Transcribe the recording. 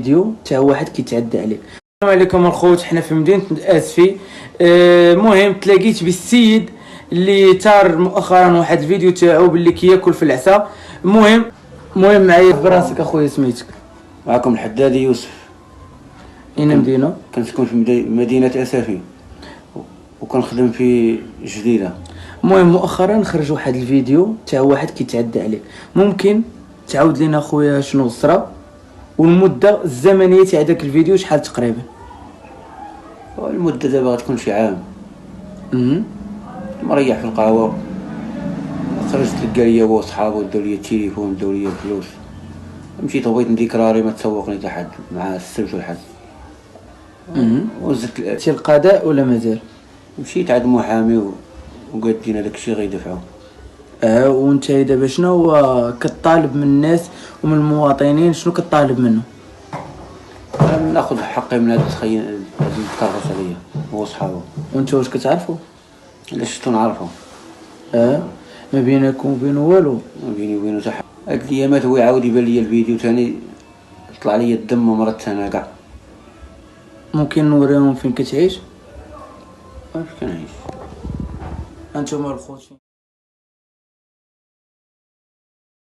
فيديو تا واحد كيتعدى عليك. السلام عليكم الخوت، حنا في مدينه اسفي. المهم تلاقيت بالسيد اللي تار مؤخرا واحد الفيديو تاعو باللي كياكل في العسا. المهم معايا براسك اخويا، سميتك؟ معكم الحدادي يوسف. اين مدينه؟ كنسكن في مدينه اسفي وكنخدم في جديده. المهم مؤخرا خرج واحد الفيديو تاع واحد كيتعدى عليك، ممكن تعاود لينا اخويا شنو صرا والمده الزمنيه تاع داك الفيديو شحال تقريبا؟ المده دابا غتكون شي عام. مريح في القهوه، خرجت لقى ليا هو وصحابو، داو ليا التليفون، داو ليا الفلوس، مشيت بغيت نديك راري ما تسوقني حتى حد مع السبت والحد. وزدت القضاء ولا مازال؟ مشيت عند المحامي وقال لينا داكشي غيدفعو. وانت دابا شنو كطالب من الناس ومن المواطنين؟ شنو كطالب منه؟ ناخذ حقي من هاد الخيان هاد الكرفس عليا هو صحابو. وانت واش كتعرفوا؟ لا شفتو نعرفو. ما بينكم وبينه والو؟ ما بيني وبينو حتى حاجه. هاد الايامات هو يعاود يبان ليا الفيديو ثاني، طلع ليا الدم ومرضت انا كاع. ممكن نوريهم فين كتعيش؟ كيف كنعيش؟ انتوما الخوت